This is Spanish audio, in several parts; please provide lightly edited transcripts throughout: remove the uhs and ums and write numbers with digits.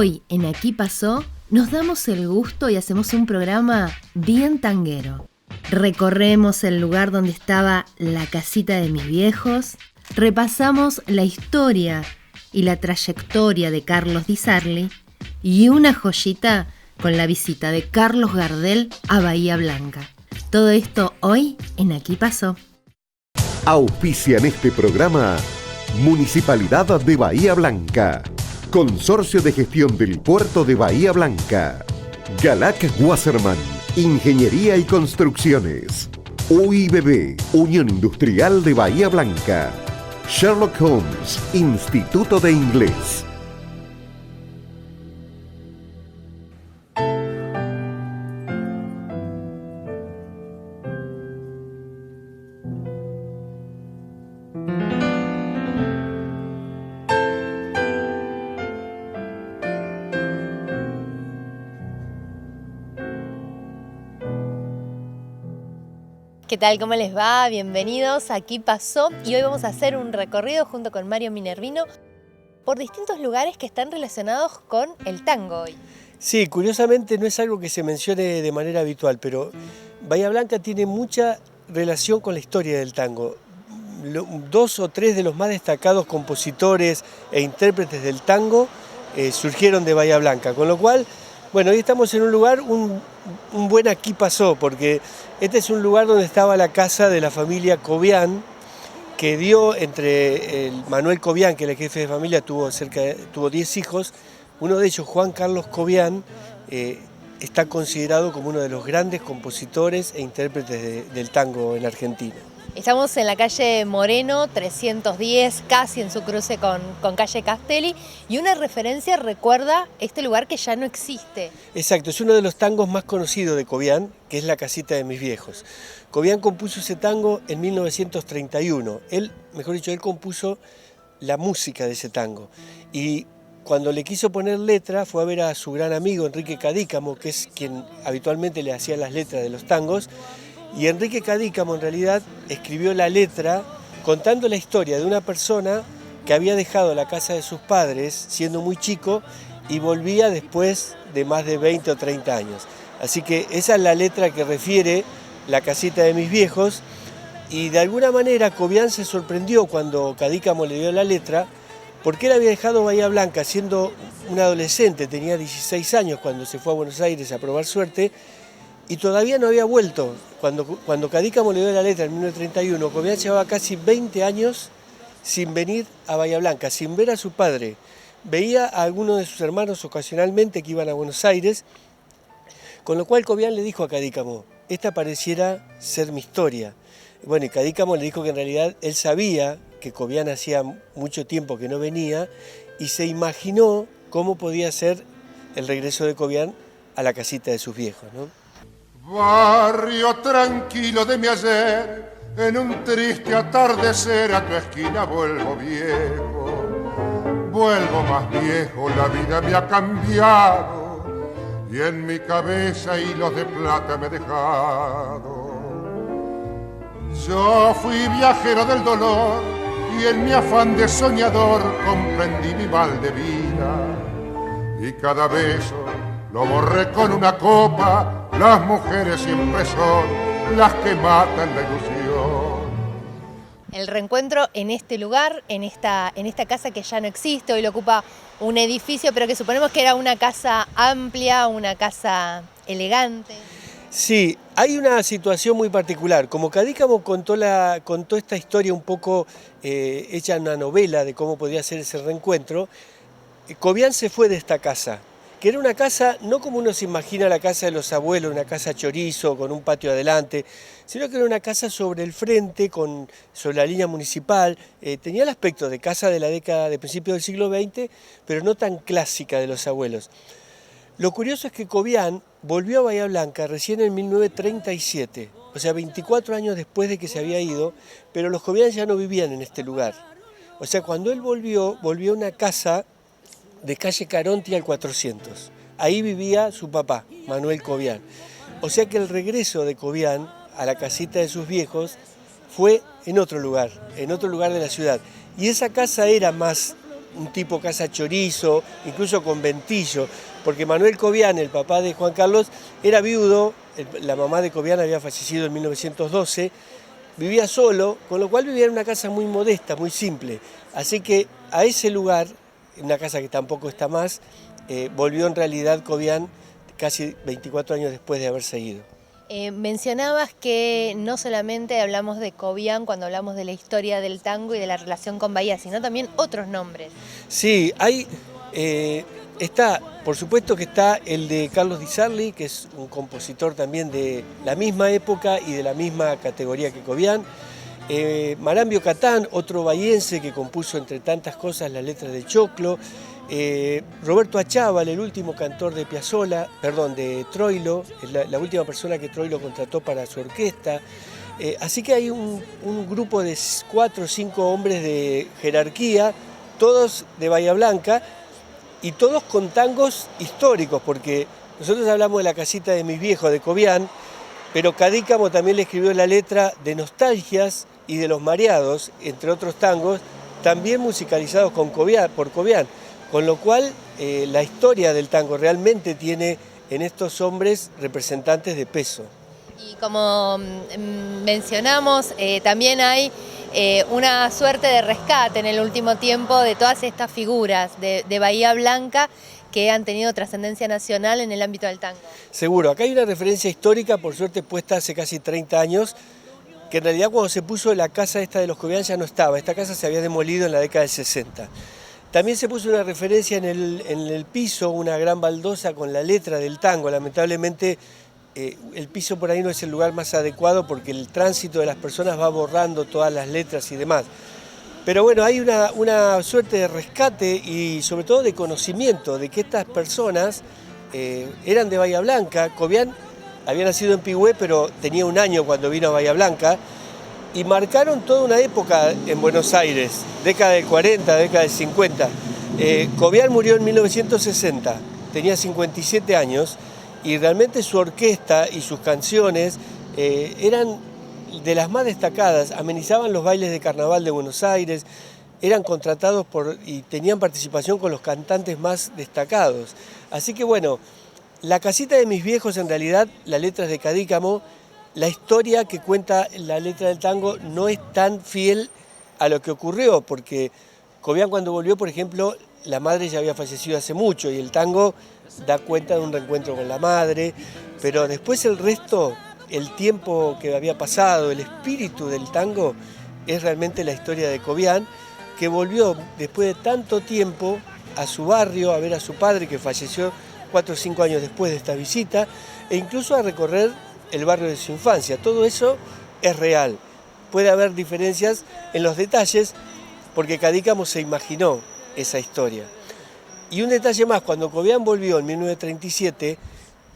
Hoy en Aquí Pasó nos damos el gusto y hacemos un programa bien tanguero. Recorremos el lugar donde estaba la casita de mis viejos, repasamos la historia y la trayectoria de Carlos Di Sarli y una joyita con la visita de Carlos Gardel a Bahía Blanca. Todo esto hoy en Aquí Pasó. Auspician este programa Municipalidad de Bahía Blanca, Consorcio de Gestión del Puerto de Bahía Blanca, Galac Wasserman, Ingeniería y Construcciones, UIBB, Unión Industrial de Bahía Blanca, Sherlock Holmes, Instituto de Inglés. ¿Qué tal? ¿Cómo les va? Bienvenidos. Aquí Pasó y hoy vamos a hacer un recorrido junto con Mario Minervino por distintos lugares que están relacionados con el tango hoy. Sí, curiosamente no es algo que se mencione de manera habitual, pero Bahía Blanca tiene mucha relación con la historia del tango. Dos o tres de los más destacados compositores e intérpretes del tango surgieron de Bahía Blanca, con lo cual, bueno, hoy estamos en un lugar, un buen Aquí Pasó, porque este es un lugar donde estaba la casa de la familia Cobian, que dio entre Manuel Cobian, que era el jefe de familia, tuvo 10 hijos. Uno de ellos, Juan Carlos Cobian, está considerado como uno de los grandes compositores e intérpretes del tango en Argentina. Estamos en la calle Moreno 310, casi en su cruce con calle Castelli, y una referencia recuerda este lugar que ya no existe. Exacto, es uno de los tangos más conocidos de Cobian, que es La casita de mis viejos. Cobian compuso ese tango en 1931. Él compuso la música de ese tango. Y cuando le quiso poner letra, fue a ver a su gran amigo Enrique Cadícamo, que es quien habitualmente le hacía las letras de los tangos. Y Enrique Cadícamo en realidad escribió la letra contando la historia de una persona que había dejado la casa de sus padres siendo muy chico y volvía después de más de 20 o 30 años. Así que esa es la letra que refiere La casita de mis viejos, y de alguna manera Cobian se sorprendió cuando Cadícamo le dio la letra, porque él había dejado Bahía Blanca siendo un adolescente, tenía 16 años cuando se fue a Buenos Aires a probar suerte, y todavía no había vuelto. Cuando Cadícamo le dio la letra en 1931, Cobian llevaba casi 20 años sin venir a Bahía Blanca, sin ver a su padre. Veía a algunos de sus hermanos ocasionalmente que iban a Buenos Aires, con lo cual Cobian le dijo a Cadícamo, esta pareciera ser mi historia. Bueno, y Cadícamo le dijo que en realidad él sabía que Cobian hacía mucho tiempo que no venía y se imaginó cómo podía ser el regreso de Cobian a la casita de sus viejos, ¿no? Barrio tranquilo de mi ayer, en un triste atardecer a tu esquina vuelvo viejo. Vuelvo más viejo, la vida me ha cambiado y en mi cabeza hilos de plata me he dejado. Yo fui viajero del dolor y en mi afán de soñador comprendí mi mal de vida y cada beso lo borré con una copa. Las mujeres siempre son las que matan la ilusión. El reencuentro en este lugar, en esta casa que ya no existe, hoy lo ocupa un edificio, pero que suponemos que era una casa amplia, una casa elegante. Sí, hay una situación muy particular. Como Cadícamo contó esta historia un poco hecha en una novela de cómo podía ser ese reencuentro, Cobian se fue de esta casa, que era una casa, no como uno se imagina la casa de los abuelos, una casa chorizo con un patio adelante, sino que era una casa sobre el frente, sobre la línea municipal. Tenía el aspecto de casa de la década de principios del siglo XX, pero no tan clásica de los abuelos. Lo curioso es que Cobian volvió a Bahía Blanca recién en 1937, o sea, 24 años después de que se había ido, pero los Cobian ya no vivían en este lugar. O sea, cuando él volvió a una casa de calle Caronte al 400. Ahí vivía su papá, Manuel Cobian. O sea que el regreso de Cobian a la casita de sus viejos fue en otro lugar de la ciudad. Y esa casa era más un tipo casa chorizo, incluso con ventillo, porque Manuel Cobian, el papá de Juan Carlos, era viudo, la mamá de Cobian había fallecido en 1912, vivía solo, con lo cual vivía en una casa muy modesta, muy simple. Así que a ese lugar, una casa que tampoco está más, volvió en realidad Cobian casi 24 años después de haberse ido. Mencionabas que no solamente hablamos de Cobian cuando hablamos de la historia del tango y de la relación con Bahía, sino también otros nombres. Sí, hay, por supuesto que está el de Carlos Di Sarli, que es un compositor también de la misma época y de la misma categoría que Cobian. Marambio Catán, otro bahiense que compuso entre tantas cosas las letras de Choclo. Roberto Achával, el último cantor de de Troilo, la última persona que Troilo contrató para su orquesta. Así que hay un grupo de 4 o 5 hombres de jerarquía, todos de Bahía Blanca y todos con tangos históricos, porque nosotros hablamos de La casita de mis viejos, de Cobian, pero Cadícamo también le escribió la letra de Nostalgias y de Los Mareados, entre otros tangos, también musicalizados por Cobian. Con lo cual, la historia del tango realmente tiene en estos hombres representantes de peso. Y como mencionamos, también hay una suerte de rescate en el último tiempo de todas estas figuras de Bahía Blanca que han tenido trascendencia nacional en el ámbito del tango. Seguro, acá hay una referencia histórica, por suerte puesta hace casi 30 años, que en realidad cuando se puso la casa esta de los Cobian ya no estaba, esta casa se había demolido en la década del 60. También se puso una referencia en el piso, una gran baldosa con la letra del tango. Lamentablemente el piso por ahí no es el lugar más adecuado porque el tránsito de las personas va borrando todas las letras y demás. Pero bueno, hay una suerte de rescate y sobre todo de conocimiento de que estas personas eran de Bahía Blanca. Cobian había nacido en Pigüé, pero tenía 1 año cuando vino a Bahía Blanca. Y marcaron toda una época en Buenos Aires, década del 40, década del 50. Cobian murió en 1960, tenía 57 años, y realmente su orquesta y sus canciones eran de las más destacadas, amenizaban los bailes de carnaval de Buenos Aires, eran contratados y tenían participación con los cantantes más destacados. Así que bueno, La casita de mis viejos, en realidad, la letra es de Cadícamo. La historia que cuenta la letra del tango no es tan fiel a lo que ocurrió, porque Cobian cuando volvió, por ejemplo, la madre ya había fallecido hace mucho y el tango da cuenta de un reencuentro con la madre, pero después el resto, el tiempo que había pasado, el espíritu del tango, es realmente la historia de Cobian, que volvió después de tanto tiempo a su barrio a ver a su padre, que falleció 4 o 5 años después de esta visita, e incluso a recorrer el barrio de su infancia. Todo eso es real. Puede haber diferencias en los detalles porque Cadícamo se imaginó esa historia. Y un detalle más, cuando Cobian volvió en 1937,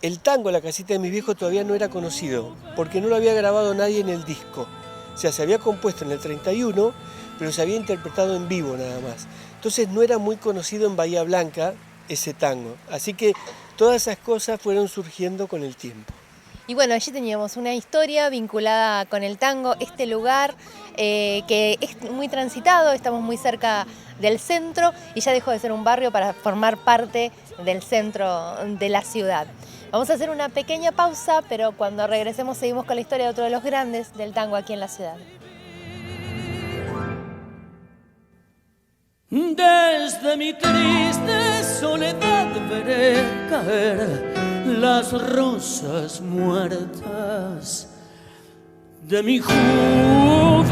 el tango La casita de mis viejos todavía no era conocido porque no lo había grabado nadie en el disco. O sea, se había compuesto en el 31, pero se había interpretado en vivo nada más. Entonces no era muy conocido en Bahía Blanca ese tango. Así que todas esas cosas fueron surgiendo con el tiempo. Y bueno, allí teníamos una historia vinculada con el tango, este lugar que es muy transitado, estamos muy cerca del centro y ya dejó de ser un barrio para formar parte del centro de la ciudad. Vamos a hacer una pequeña pausa, pero cuando regresemos seguimos con la historia de otro de los grandes del tango aquí en la ciudad. Desde mi triste soledad veré caer las rosas muertas de mi juventud.